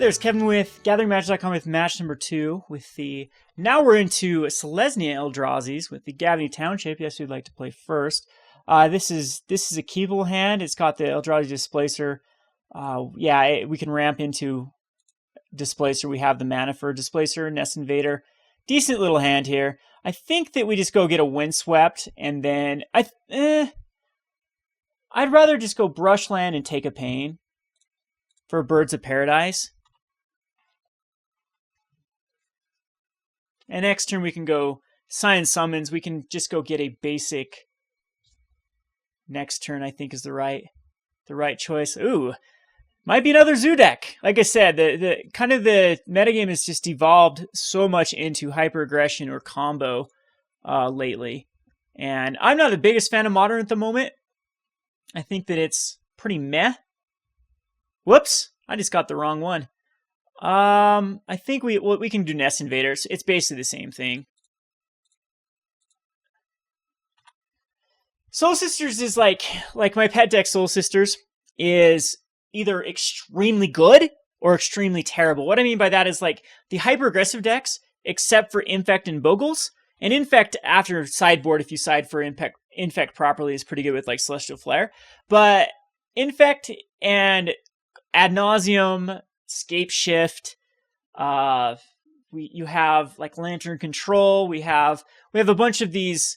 there's Kevin with GatheringMatch.com with match number 2 with the... Now we're into Selesnya Eldrazi's with the Gavony Township. Yes, we'd like to play first. This is a keepable hand. It's got the Eldrazi Displacer. We can ramp into Displacer. We have the mana for Displacer, Nest Invader. Decent little hand here. I think that we just go get a Windswept, and then... I'd rather just go Brushland and take a Pain for Birds of Paradise. And next turn we can go Scion Summons. We can just go get a basic next turn, I think is the right choice. Ooh, might be another Zoo deck. Like I said, the metagame has just evolved so much into hyper aggression or combo lately. And I'm not the biggest fan of Modern at the moment. I think that it's pretty meh. Whoops, I just got the wrong one. I think we can do Nest Invaders. It's basically the same thing. Soul Sisters is like my pet deck Soul Sisters is either extremely good or extremely terrible. What I mean by that is like the hyper aggressive decks, except for Infect and Bogles. And Infect after sideboard, if you side for Infect properly, is pretty good with like Celestial Flare. But Infect and Ad Nauseam, Scape Shift, you have like Lantern Control. We have a bunch of these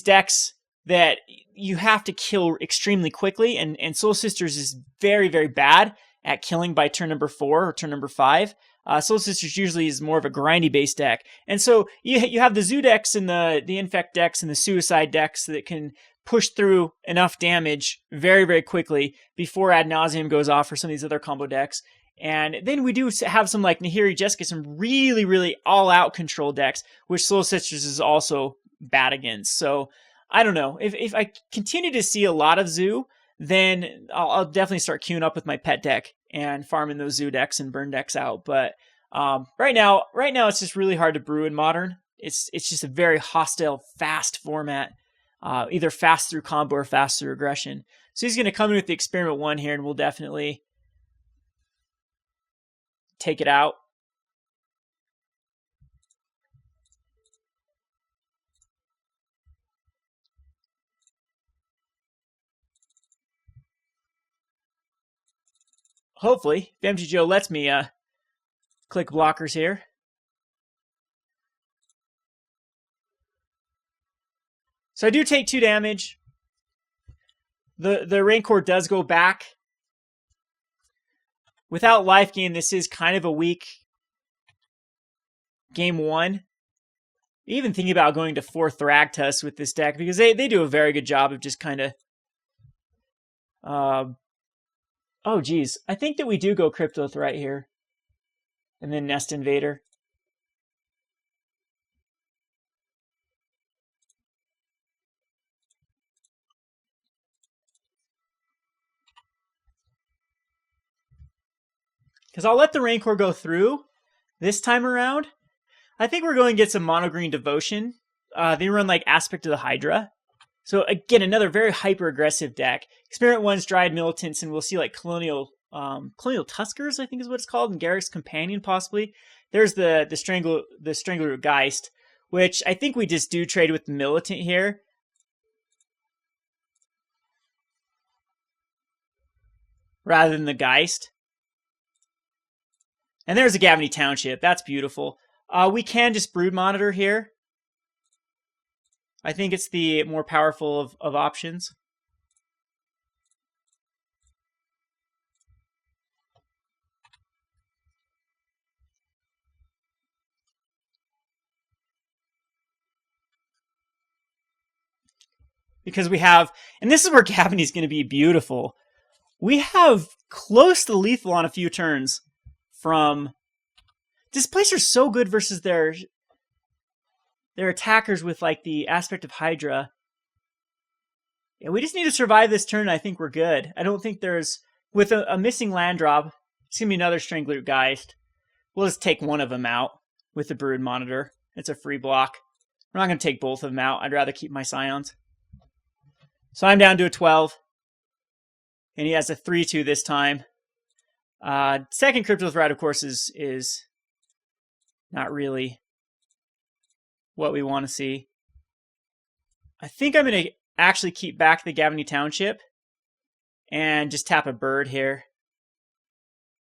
decks that you have to kill extremely quickly, and Soul Sisters is very, very bad at killing by turn number 4 or turn number 5. Soul Sisters usually is more of a grindy based deck, and so you have the Zoo decks and the Infect decks and the Suicide decks that can push through enough damage very, very quickly before Ad Nauseam goes off for some of these other combo decks. And then we do have some like Nahiri Jessica, some really, really all-out control decks, which Soul Sisters is also bad against. So I don't know. If I continue to see a lot of Zoo, then I'll definitely start queuing up with my pet deck and farming those Zoo decks and burn decks out. But right now it's just really hard to brew in Modern. It's just a very hostile, fast format. Either fast through combo or fast through aggression. So he's going to come in with the Experiment 1 here, and we'll definitely take it out. Hopefully, if MTG lets me click blockers here. So I do take 2 damage. The Rancor does go back. Without life gain, this is kind of a weak game 1. Even thinking about going to 4 Thragtusk with this deck, because they do a very good job of just kind of... oh, geez. I think that we do go Cryptolith Rite here. And then Nest Invader. Because I'll let the Rancor go through this time around. I think we're going to get some Mono Green Devotion. They run like Aspect of the Hydra. So again, another very hyper-aggressive deck. Experiment 1's Dryad Militants, and we'll see like Colonial Tuskers, I think is what it's called, and Garruk's Companion possibly. There's the Strangler Geist, which I think we just do trade with the Militant here. Rather than the Geist. And there's a Gavony Township. That's beautiful. We can just Brood Monitor here. I think it's the more powerful of options. Because we have, and this is where Gavony's going to be beautiful. We have close to lethal on a few turns. From Displacer's so good versus their attackers with like the Aspect of Hydra. Yeah, we just need to survive this turn. I think we're good. I don't think there's with a missing land drop. It's gonna be another Strangler Geist. We'll just take one of them out with the Brood Monitor. It's a free block. We're not gonna take both of them out. I'd rather keep my Scions. So I'm down to a 12, and he has a 3/2 this time. Second Cryptolith Rite, of course, is not really what we want to see. I think I'm going to actually keep back the Gavony Township and just tap a bird here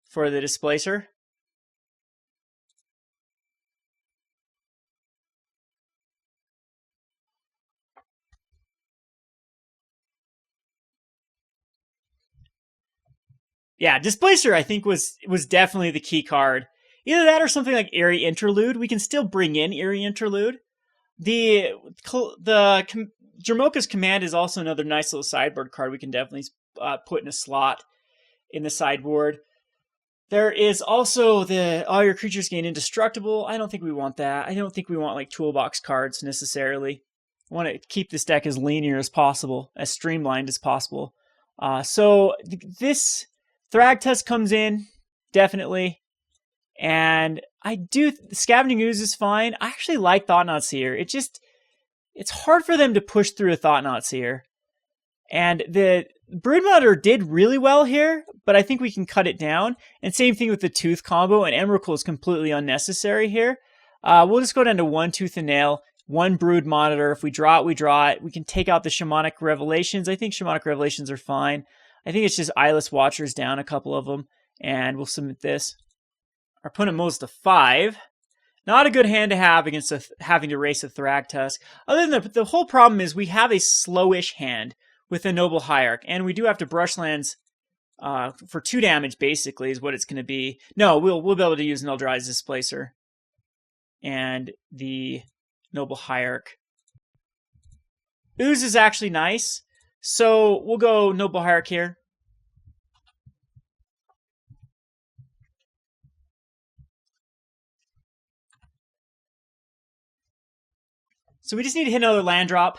for the Displacer. Yeah, Displacer I think was definitely the key card. Either that or something like Eerie Interlude. We can still bring in Eerie Interlude. The Jermoka's Command is also another nice little sideboard card we can definitely put in a slot in the sideboard. There is also all your creatures gain indestructible. I don't think we want that. I don't think we want like toolbox cards necessarily. I want to keep this deck as linear as possible, as streamlined as possible. So this Thragtusk comes in, definitely. And Scavenging Ooze is fine. I actually like Thought-Knot Seer. It's hard for them to push through a Thought-Knot Seer. And the Broodmother did really well here, but I think we can cut it down. And same thing with the Tooth combo, and Emrakul is completely unnecessary here. We'll just go down to 1 Tooth and Nail, 1 Brood Monitor. If we draw it, we draw it. We can take out the Shamanic Revelations. I think Shamanic Revelations are fine. I think it's just Eyeless Watchers down, a couple of them, and we'll submit this. Our opponent moves to 5. Not a good hand to have against having to race a Thragtusk. Other than the whole problem is we have a slowish hand with a Noble Hierarch, and we do have to Brushlands for 2 damage, basically, is what it's going to be. No, we'll be able to use an Eldrazi Displacer and the Noble Hierarch. Ooze is actually nice, so we'll go Noble Hierarch here. So we just need to hit another land drop.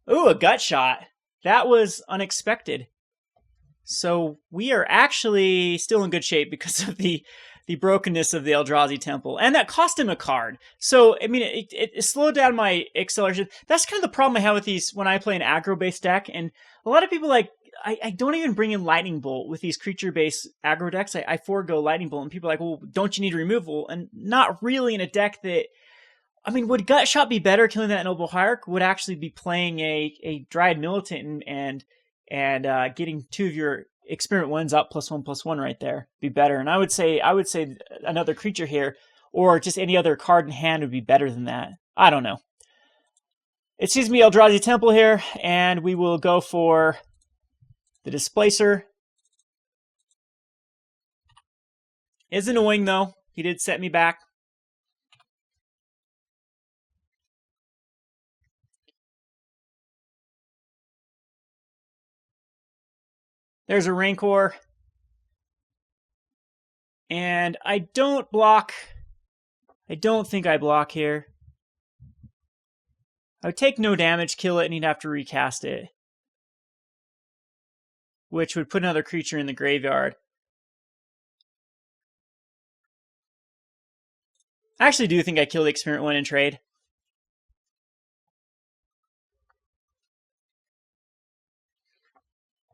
Ooh, a gut shot. That was unexpected. So we are actually still in good shape because of the brokenness of the Eldrazi Temple. And that cost him a card. So, I mean, it slowed down my acceleration. That's kind of the problem I have with these when I play an aggro-based deck. And a lot of people I don't even bring in Lightning Bolt with these creature-based aggro decks. I forego Lightning Bolt. And people are like, well, don't you need removal? And not really in a deck that... I mean, would Gut Shot be better killing that Noble Hierarch? Would actually be playing a Dryad Militant and getting 2 of your Experiment 1s up +1/+1 right there be better. And I would say another creature here or just any other card in hand would be better than that. I don't know. It seems to be Eldrazi Temple here, and we will go for the Displacer. It's annoying though. He did set me back. There's a Rancor. And I don't block. I don't think I block here. I would take no damage, kill it, and he'd have to recast it. Which would put another creature in the graveyard. I actually do think I kill the Experiment 1 in trade.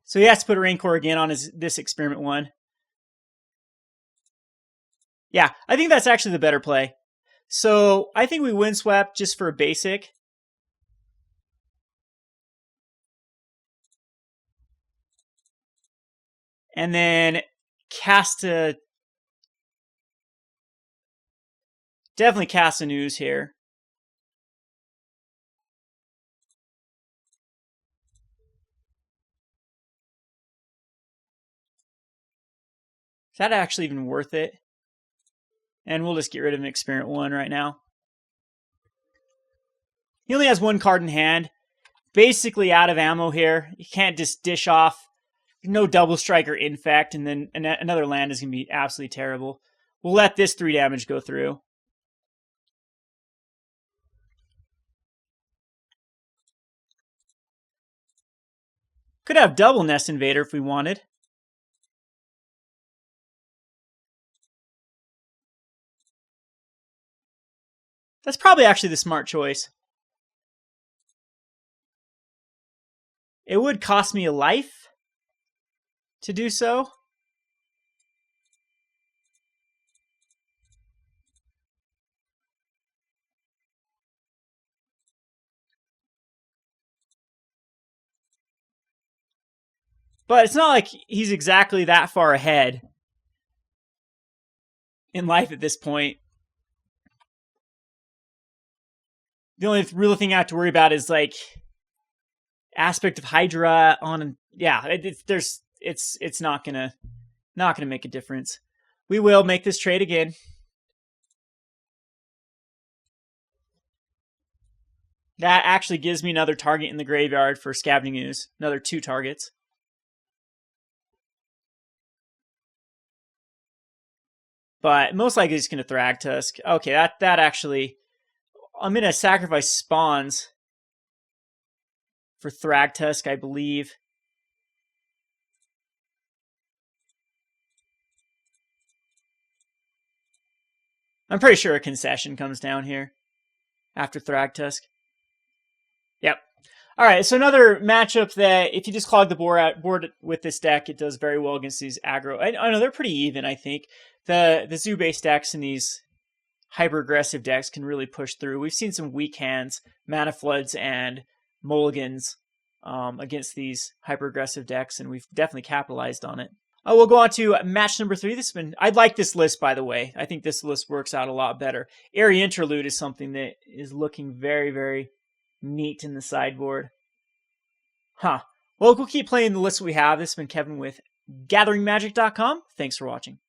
So he has to put a Rancor again on this Experiment 1. Yeah, I think that's actually the better play. So I think we Windswept just for a basic. And then cast a... Definitely cast an Ooze here. Is that actually even worth it? And we'll just get rid of an Experiment 1 right now. He only has 1 card in hand. Basically out of ammo here. You can't just dish off. No Double Strike or Infect, and then another land is going to be absolutely terrible. We'll let this 3 damage go through. Could have double Nest Invader if we wanted. That's probably actually the smart choice. It would cost me a life to do so. But it's not like he's exactly that far ahead in life at this point. The only real thing I have to worry about is like aspect of Hydra on. Yeah, it's not gonna make a difference. We will make this trade again. That actually gives me another target in the graveyard for Scavenging Ooze. Another 2 targets. But most likely he's going to Thragtusk. Okay, that actually... I'm going to sacrifice spawns for Thragtusk, I believe. I'm pretty sure a concession comes down here after Thragtusk. Yep. All right, so another matchup that if you just clog the board with this deck, it does very well against these aggro. I know they're pretty even, I think. The zoo-based decks and these hyper-aggressive decks can really push through. We've seen some weak hands, Mana Floods and Mulligans against these hyper-aggressive decks, and we've definitely capitalized on it. We'll go on to match number 3. I like this list, by the way. I think this list works out a lot better. Airy Interlude is something that is looking very, very neat in the sideboard. Well, we'll keep playing the list we have. This has been Kevin with GatheringMagic.com. Thanks for watching.